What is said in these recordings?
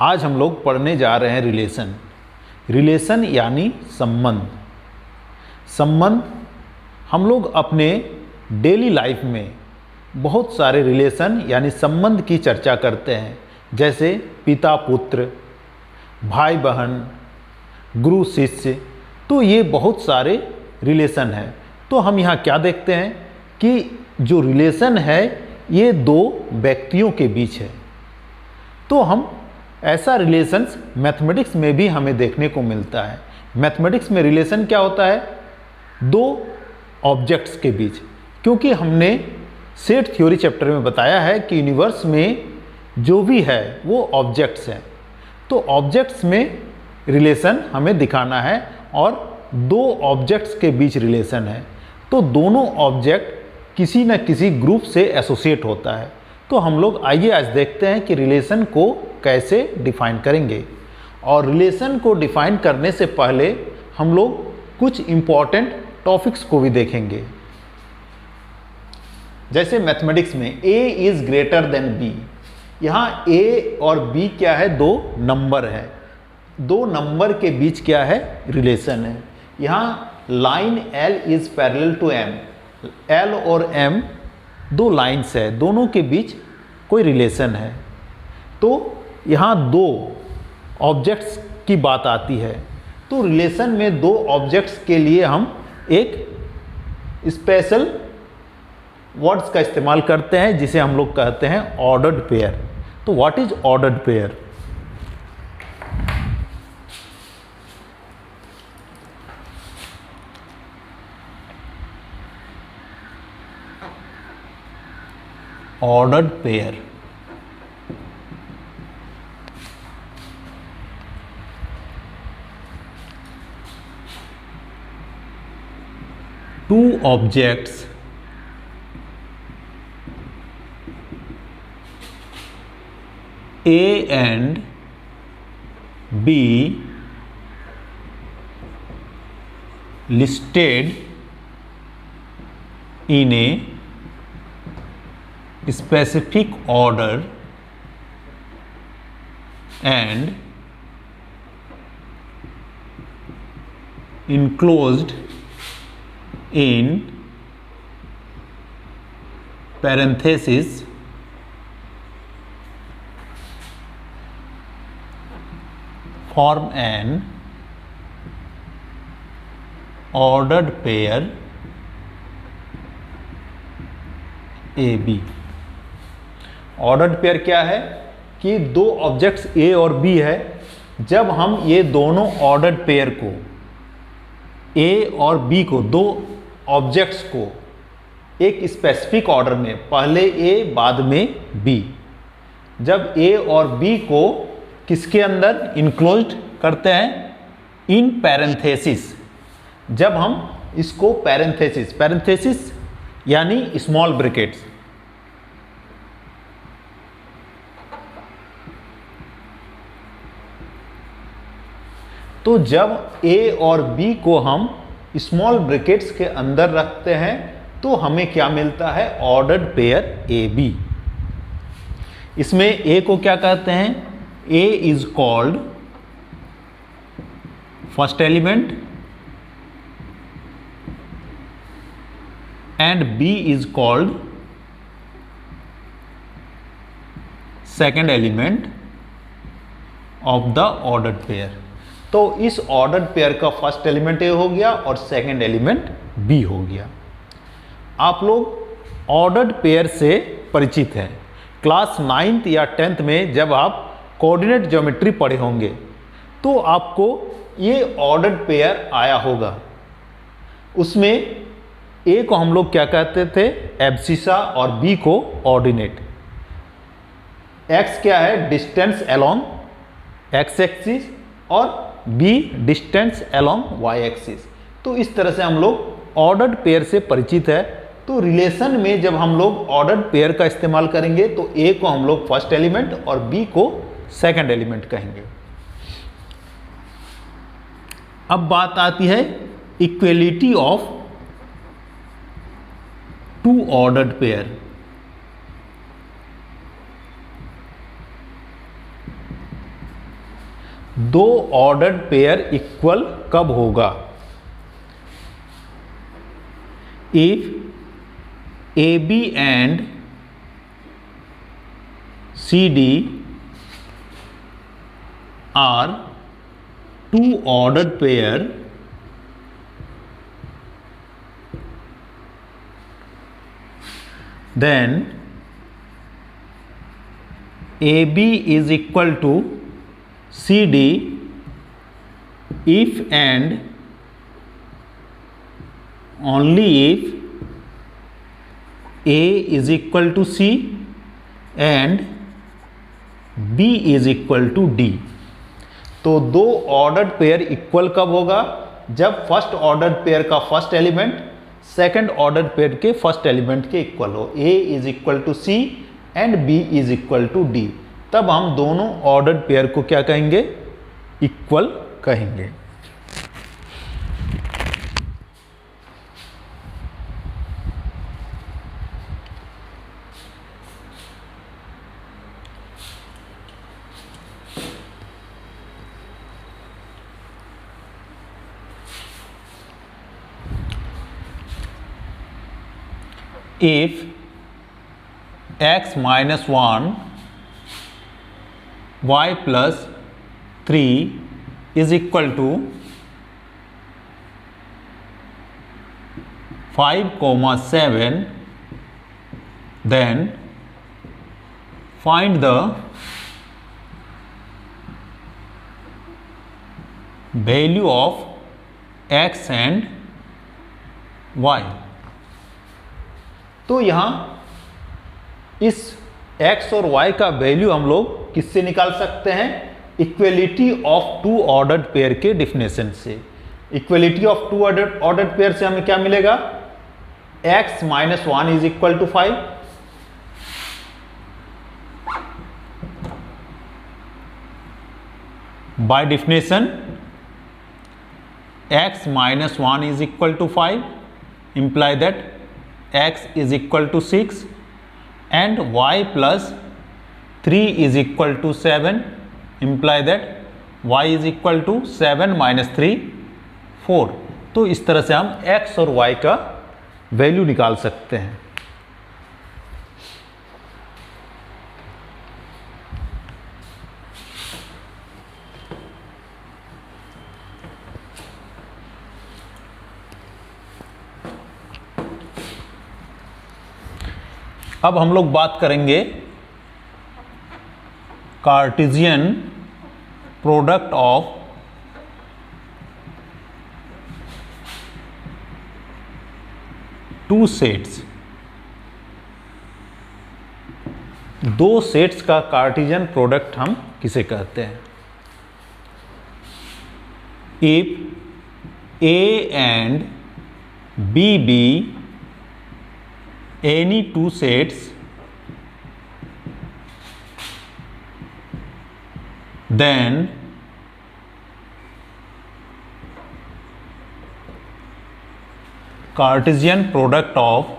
आज हम लोग पढ़ने जा रहे हैं रिलेशन। रिलेशन यानी संबंध। संबंध हम लोग अपने डेली लाइफ में बहुत सारे रिलेशन यानी संबंध की चर्चा करते हैं, जैसे पिता पुत्र, भाई बहन, गुरु शिष्य। तो ये बहुत सारे रिलेशन हैं। तो हम यहाँ क्या देखते हैं कि जो रिलेशन है ये दो व्यक्तियों के बीच है। तो हम ऐसा रिलेशंस मैथमेटिक्स में भी हमें देखने को मिलता है। मैथमेटिक्स में रिलेशन क्या होता है? दो ऑब्जेक्ट्स के बीच, क्योंकि हमने सेट थ्योरी चैप्टर में बताया है कि यूनिवर्स में जो भी है वो ऑब्जेक्ट्स हैं। तो ऑब्जेक्ट्स में रिलेशन हमें दिखाना है और दो ऑब्जेक्ट्स के बीच रिलेशन है। तो दोनों ऑब्जेक्ट किसी न किसी ग्रुप से एसोसिएट होता है। तो हम लोग आइए आज देखते हैं कि रिलेशन को कैसे डिफाइन करेंगे। और रिलेशन को डिफाइन करने से पहले हम लोग कुछ इम्पॉर्टेंट टॉपिक्स को भी देखेंगे। जैसे मैथमेटिक्स में a is greater than b। यहाँ a और b क्या है? दो नंबर है। दो नंबर के बीच क्या है? रिलेशन है। यहाँ line l is parallel to m। l और m दो लाइन्स है, दोनों के बीच कोई रिलेशन है। तो यहाँ दो ऑब्जेक्ट्स की बात आती है। तो रिलेशन में दो ऑब्जेक्ट्स के लिए हम एक स्पेशल वर्ड्स का इस्तेमाल करते हैं, जिसे हम लोग कहते हैं ऑर्डर्ड पेयर। तो what is ordered pair? Ordered pair two objects A and B listed in a specific order and enclosed in parentheses form an ordered pair AB। Ordered pair क्या है कि दो ऑब्जेक्ट्स A और B है। जब हम ये दोनों ऑर्डर्ड पेयर को A और B को, दो ऑब्जेक्ट्स को एक स्पेसिफिक ऑर्डर में, पहले A बाद में B, जब A और B को किसके अंदर इनक्लोज्ड करते हैं? इन पैरेंथेसिस। जब हम इसको पैरेंथेसिस यानी स्मॉल ब्रैकेट्स, तो जब A और B को हम स्मॉल ब्रैकेट्स के अंदर रखते हैं तो हमें क्या मिलता है? Ordered pair AB। इसमें A को क्या कहते हैं? A is called first element and B is called second element of the ordered pair. तो इस ऑर्डर्ड पेयर का फर्स्ट एलिमेंट A हो गया और सेकेंड एलिमेंट B हो गया। आप लोग ऑर्डर्ड पेयर से परिचित हैं। क्लास 9th या 10th में जब आप कोऑर्डिनेट ज्योमेट्री पढ़े होंगे तो आपको ये ऑर्डर्ड पेयर आया होगा। उसमें A को हम लोग क्या कहते थे? एब्सिसा, और B को ऑर्डिनेट। X क्या है? डिस्टेंस अलोंग X एक्सिस और B distance along Y axis. तो इस तरह से हम लोग ऑर्डर्ड पेयर से परिचित है। तो रिलेशन में जब हम लोग ऑर्डर्ड पेयर का इस्तेमाल करेंगे तो A को हम लोग फर्स्ट एलिमेंट और B को सेकंड एलिमेंट कहेंगे। अब बात आती है equality of two ordered pair. दो ऑर्डर्ड पेयर इक्वल कब होगा? If A B and C D are two ordered pair, then AB is equal to CD if and only if A is equal to C and B is equal to D। तो दो ordered pair equal कब होगा? जब first ordered pair का first element second order pair के first element के equal हो। A is equal to C and B is equal to D, तब हम दोनों ऑर्डर पेयर को क्या कहेंगे? इक्वल कहेंगे। If x minus 1 y plus 3 is equal to 5, 7, then find the value of x and y। तो यहाँ इस x और y का वैल्यू हम लोग किससे निकाल सकते हैं? Equality of two ordered pair के डिफिनेशन से। Equality of two ordered pair से हमें क्या मिलेगा? x minus 1 is equal to 5, by definition x minus 1 is equal to 5 imply that x is equal to 6 and y plus 3 is equal to 7 imply that y is equal to 7 minus 3 4। तो इस तरह से हम x और y का value निकाल सकते हैं। अब हम लोग बात करेंगे Cartesian product of two sets. दो सेट्स का कार्टेशियन प्रोडक्ट हम किसे कहते हैं? If A and B B any two sets, then Cartesian product of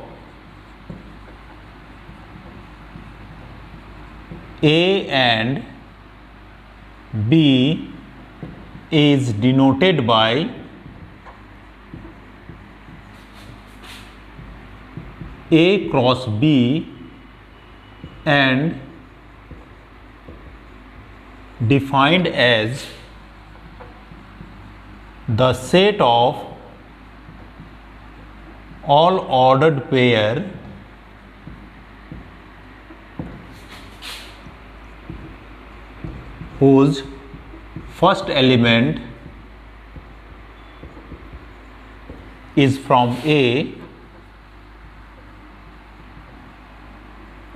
A and B is denoted by A cross B and defined as the set of all ordered pair whose first element is from A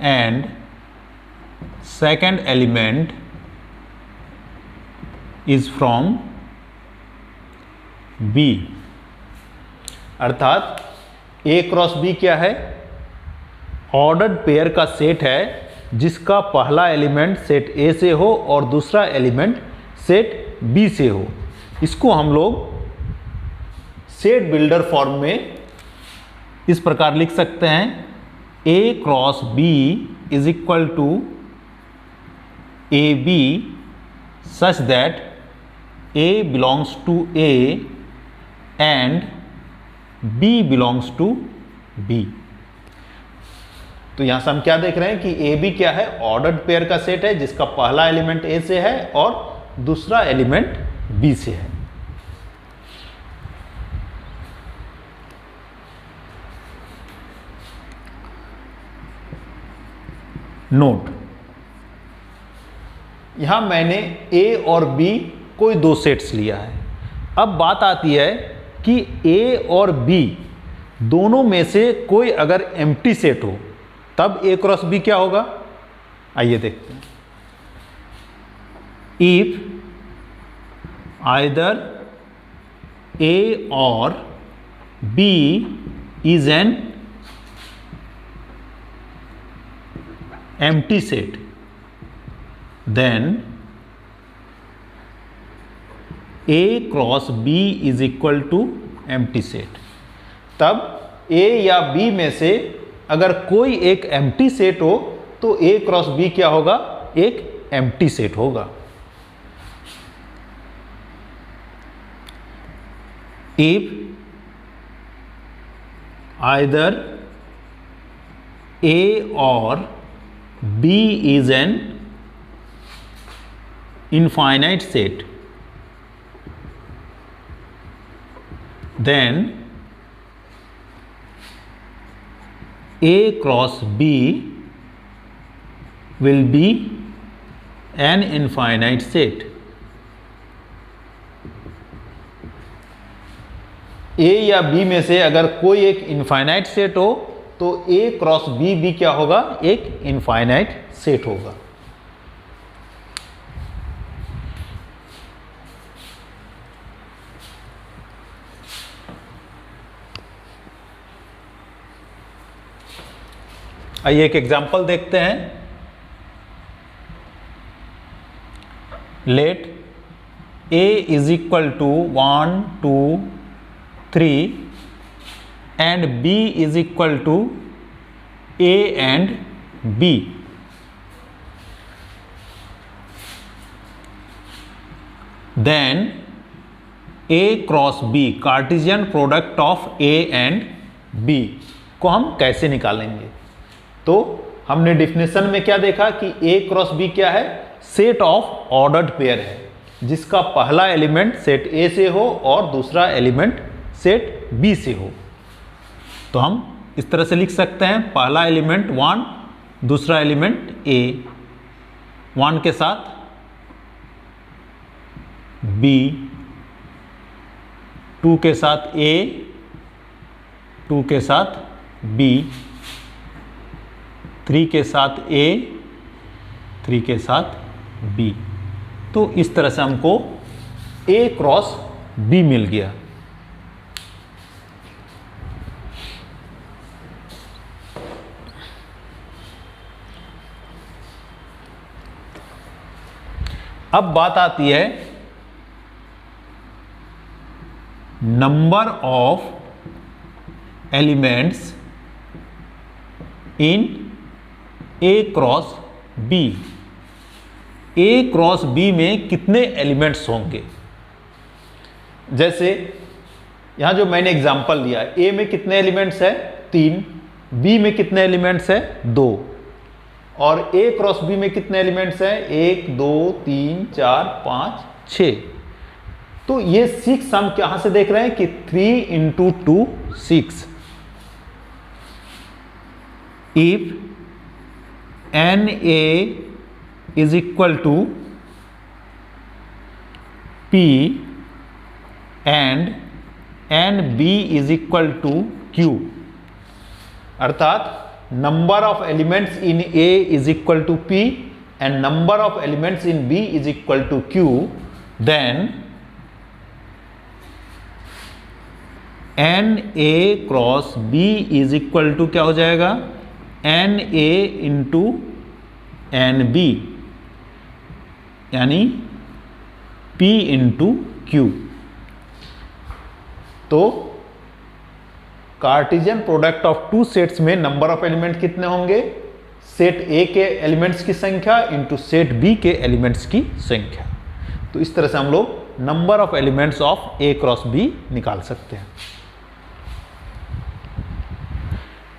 and second element is from B। अर्थात A cross B क्या है? Ordered pair का set है जिसका पहला element set A से हो और दूसरा एलिमेंट सेट B से हो। इसको हम लोग सेट बिल्डर फॉर्म में इस प्रकार लिख सकते हैं: A cross B is equal to AB such that A belongs to A and B belongs to B। तो यहां से हम क्या देख रहे हैं कि ए बी क्या है, ऑर्डर्ड पेयर का सेट है जिसका पहला एलिमेंट ए से है और दूसरा एलिमेंट बी से है। नोट, यहां मैंने ए और बी कोई दो सेट्स लिया है। अब बात आती है कि ए और बी दोनों में से कोई अगर एम्प्टी सेट हो तब ए क्रॉस बी क्या होगा, आइए देखते हैं। इफ आइदर ए और B is an empty set then A cross B is equal to empty set. तब A या B में से अगर कोई एक एम्प्टी सेट हो तो A क्रॉस B क्या होगा, एक एम्प्टी सेट होगा। इफ आइदर A और B is an infinite set then A cross B will be an infinite set। A या B में से अगर कोई एक इनफाइनाइट सेट हो तो A क्रॉस B भी क्या होगा, एक इनफाइनाइट सेट होगा। आइए एक एग्जांपल देखते हैं। Let A is equal to 1 2 3 and B is equal to A and B। Then A cross B, Cartesian product of A and B को हम कैसे निकालेंगे। तो हमने डिफिनेशन में क्या देखा कि A क्रॉस B क्या है, सेट ऑफ ऑर्डर्ड पेयर है जिसका पहला एलिमेंट सेट A से हो और दूसरा एलिमेंट सेट B से हो। तो हम इस तरह से लिख सकते हैं, पहला एलिमेंट 1, दूसरा एलिमेंट A, 1 के साथ B, 2 के साथ A, 2 के साथ B, 3 के साथ A, 3 के साथ B। तो इस तरह से हमको A क्रॉस B मिल गया। अब बात आती है number of elements in A cross B। A cross B में कितने एलिमेंट्स होंगे। जैसे यहां जो मैंने एग्जांपल दिया, A में कितने एलिमेंट्स है, 3, B में कितने एलिमेंट्स है, 2, और A क्रॉस B में कितने एलिमेंट्स हैं, 1 2 3 4 5 6। तो ये 6 हम कहां से देख रहे हैं कि 3 into 2 6। If NA is equal to P and NB is equal to Q, अर्थात number of elements in A is equal to P and number of elements in B is equal to Q, then NA cross B is equal to क्या हो जाएगा, NA into NB, यानी P into Q। तो Cartesian product of two sets में number of element कितने होंगे, set A के elements की संख्या इंटू सेट B के एलिमेंट्स की संख्या। तो इस तरह से हम लोग number of elements of A cross B निकाल सकते हैं।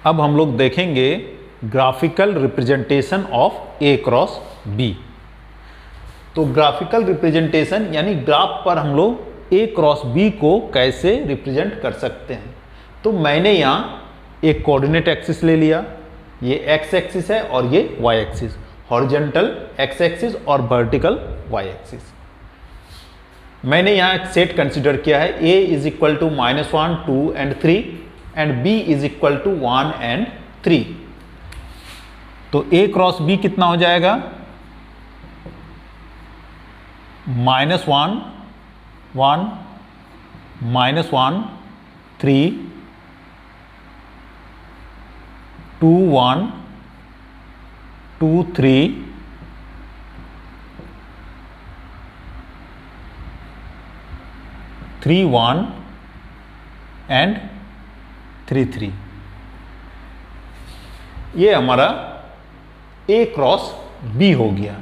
अब हम लोग देखेंगे graphical representation of A cross B. तो ग्राफिकल रिप्रेजेंटेशन यानी ग्राफ पर हम लोग ए क्रॉस बी को कैसे रिप्रेजेंट कर सकते हैं। तो मैंने यहाँ एक कोऑर्डिनेट एक्सिस ले लिया, ये एक्स एक्सिस है और ये Y axis, horizontal X axis और वर्टिकल वाई एक्सिस। मैंने यहाँ एक सेट कंसिडर किया है, a is equal to -1, 2 and 3 and b is equal to 1 and 3। तो a क्रॉस b कितना हो जाएगा? -1, 1, -1, 3, 2, 1, 2, 3, 3, 1 एंड 3, 3। ये हमारा a क्रॉस b हो गया।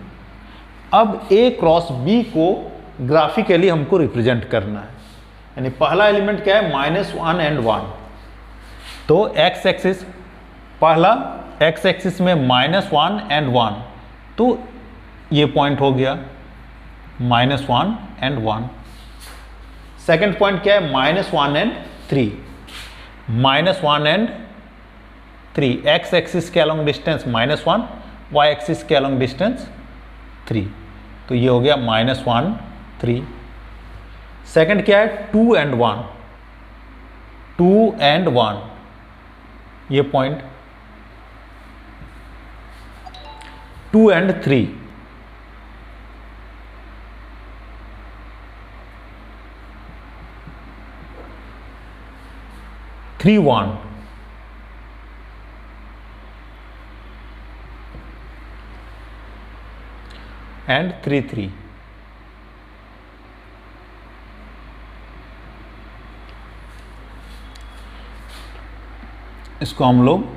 अब a क्रॉस b को ग्राफिकली हमको रिप्रेजेंट करना है, यानी पहला एलिमेंट क्या है? -1 एंड 1। तो x एक्सिस, पहला x एक्सिस में -1 एंड 1, तो ये पॉइंट हो गया -1 एंड 1। सेकेंड पॉइंट क्या है? -1 एंड 3, -1 एंड 3। x एक्सिस के अलॉन्ग डिस्टेंस -1, y एक्सिस के अलॉन्ग डिस्टेंस 3, तो ये हो गया -1, 3। सेकेंड क्या है? 2 एंड 1, 2 एंड 1, ये पॉइंट 2 एंड 3, 3, 1 एंड 3, 3। इसको हम लोग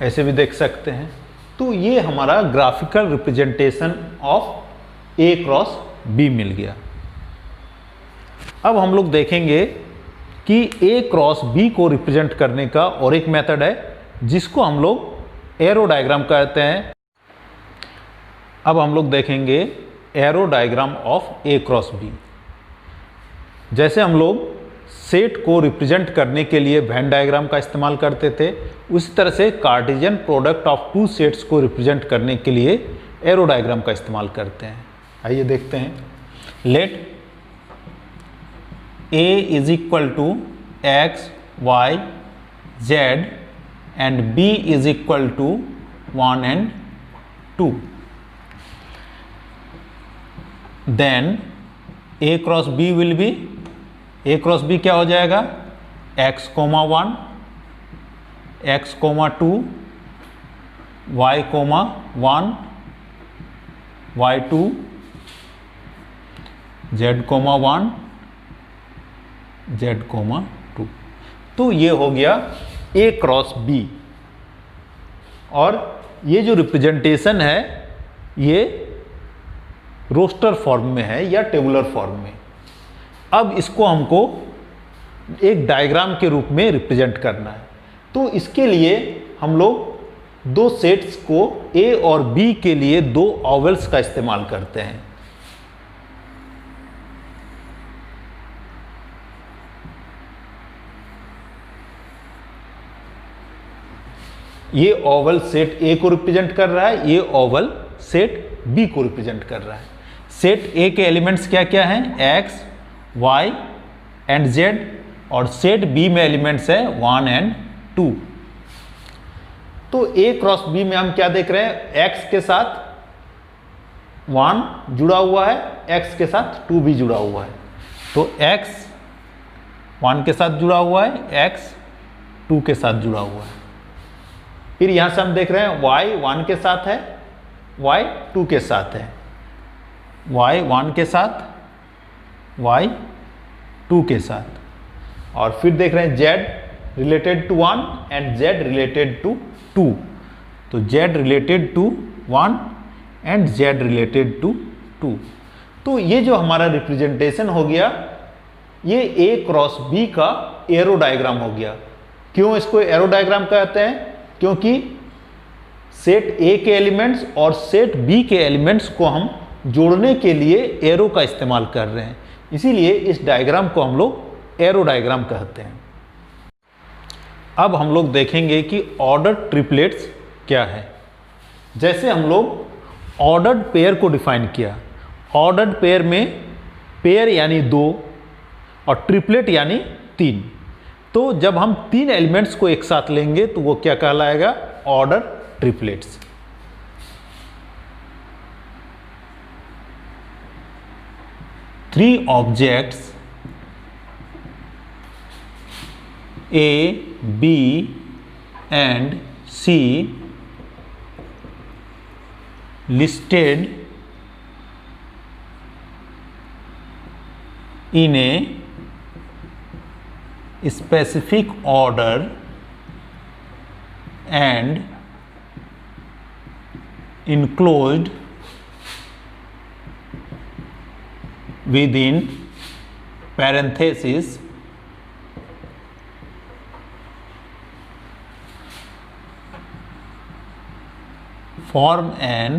ऐसे भी देख सकते हैं। तो ये हमारा graphical representation of A cross B मिल गया। अब हम लोग देखेंगे कि ए क्रॉस बी को रिप्रेजेंट करने का और एक मेथड है जिसको हम लोग एरो डायग्राम कहते हैं। अब हम लोग देखेंगे arrow diagram of A cross B. जैसे हम लोग सेट को रिप्रेजेंट करने के लिए वेन डायग्राम का इस्तेमाल करते थे, उसी तरह से Cartesian product of two sets को रिप्रेजेंट करने के लिए एरो डायग्राम का इस्तेमाल करते हैं। आइए देखते हैं। Let A is equal to x, y, z and B is equal to 1 and 2। Then A cross B will be, A cross B क्या हो जाएगा? x, 1, x, 2, y, 1, y, 2, z, 1, z, 2। तो ये हो गया A क्रॉस B। और ये जो रिप्रेजेंटेशन है ये रोस्टर फॉर्म में है या टेबुलर फॉर्म में। अब इसको हमको एक डायग्राम के रूप में रिप्रेजेंट करना है। तो इसके लिए हम लोग दो सेट्स को A और B के लिए दो ओवल्स का इस्तेमाल करते हैं। ये ओवल सेट A को रिप्रेजेंट कर रहा है, ये ओवल सेट B को रिप्रेजेंट कर रहा है। सेट A के एलिमेंट्स क्या क्या हैं? x, y एंड z, और सेट B में एलिमेंट्स है 1 एंड 2। तो A क्रॉस B में हम क्या देख रहे हैं? x के साथ 1 जुड़ा हुआ है, x के साथ 2 भी जुड़ा हुआ है। तो x 1 के साथ जुड़ा हुआ है, x 2 के साथ जुड़ा हुआ है। फिर यहां से हम देख रहे हैं y 1 के साथ है, y 2 के साथ है, y 1 के साथ y2 के साथ। और फिर देख रहे हैं z related to 1 and z related to 2। तो z related to 1 and z related to 2। तो ये जो हमारा रिप्रेजेंटेशन हो गया, ये a क्रॉस b का एरो डायग्राम हो गया। क्यों इसको एरो डायग्राम कहते हैं? क्योंकि सेट A के एलिमेंट्स और सेट B के एलिमेंट्स को हम जोड़ने के लिए एरो का इस्तेमाल कर रहे हैं, इसीलिए इस डायग्राम को हम लोग एरो डायग्राम कहते हैं। अब हम लोग देखेंगे कि ऑर्डर्ड ट्रिपलेट्स क्या है। जैसे हम लोग ऑर्डर्ड पेयर को डिफाइन किया, ऑर्डर्ड पेयर में पेयर यानी 2 और ट्रिपलेट यानी 3। तो जब हम 3 एलिमेंट्स को एक साथ लेंगे तो वो क्या कहलाएगा? Order triplets. Three objects A, B and C listed in a specific order and enclosed within parentheses form an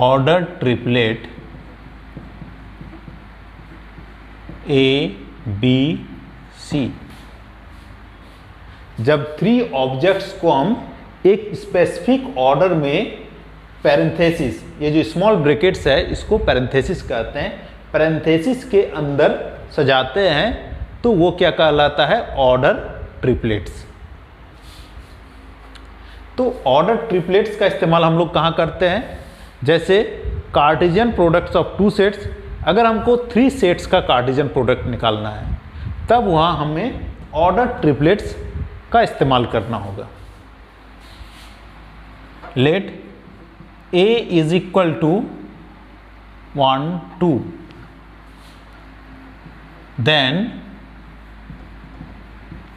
ordered triplet A, B, C। जब 3 ऑब्जेक्ट्स को हम एक स्पेसिफिक ऑर्डर में पैरेंथेसिस, ये जो स्मॉल ब्रैकेट्स है इसको पैरेंथेसिस कहते हैं, पैरेंथेसिस के अंदर सजाते हैं तो वो क्या कहलाता है? Order triplets. तो ऑर्डर ट्रिपलेट्स का इस्तेमाल हम लोग कहाँ करते हैं? जैसे कार्टेशियन प्रोडक्ट्स ऑफ 2 सेट्स, अगर हमको 3 सेट्स का कार्टेशियन प्रोडक्ट निकालना है तब वहाँ हमें ऑर्डर ट्रिपलेट्स का इस्तेमाल करना होगा। Let A is equal to 1, 2, then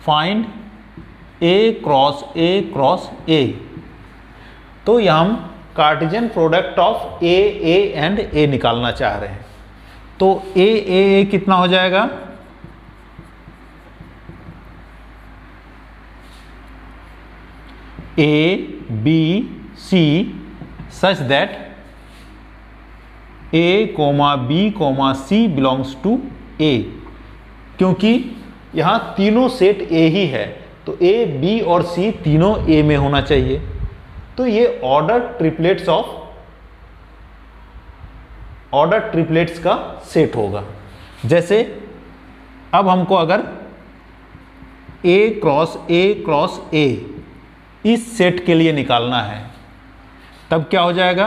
find A cross A cross A। तो यह हम Cartesian product of A, A and A निकालना चाह रहे हैं। तो A, A, A कितना हो जाएगा? A, B, C such that A, B, C belongs to A। क्योंकि यहाँ तीनों सेट A ही है तो A, B और C तीनों A में होना चाहिए। तो ये ऑर्डर ट्रिपलेट्स का सेट होगा। जैसे अब हमको अगर A क्रॉस A इस सेट के लिए निकालना है तब क्या हो जाएगा?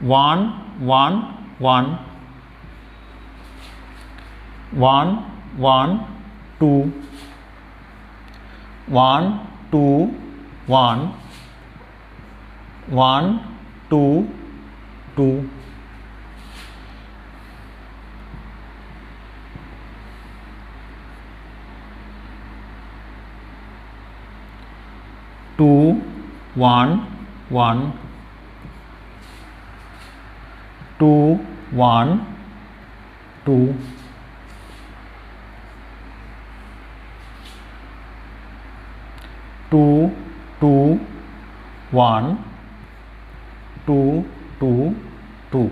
1, 1, 1, 1, 1, 2, 1, 2, 1, 1, 2, 2, 2, 1, 1, 2, 1, 2, 2, 2, 1, 2, 2, 2।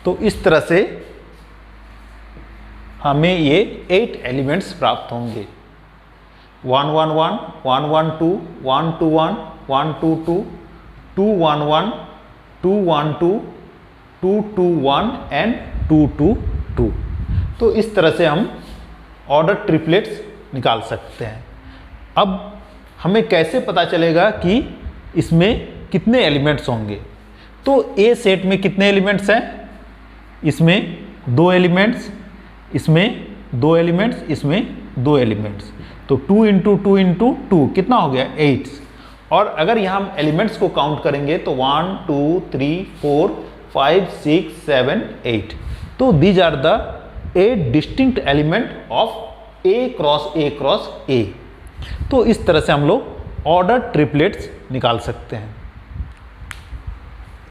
तो इस तरह से हमें ये 8 एलिमेंट्स प्राप्त होंगे। 1, 1, 1, 1, 1, 2, 1, 2, 1, 1, 2, 2, 2, 1, 1, 2, 1, 2, 2, 2, 1 एंड 2, 2, 2। तो इस तरह से हम ऑर्डर ट्रिपलेट्स निकाल सकते हैं। अब हमें कैसे पता चलेगा कि इसमें कितने एलिमेंट्स होंगे? तो ए सेट में कितने एलिमेंट्स हैं? इसमें 2 एलिमेंट्स, इसमें 2 एलिमेंट्स, इसमें 2 एलिमेंट्स। तो 2 इंटू 2 इंटू 2 कितना हो गया? 8। और अगर यहाँ हम एलिमेंट्स को काउंट करेंगे तो 1, 2, 3, 4, 5 6 7 8। तो these are the 8 distinct element of A cross A cross A। तो इस तरह से हम लोग ऑर्डर ट्रिपलेट्स निकाल सकते हैं।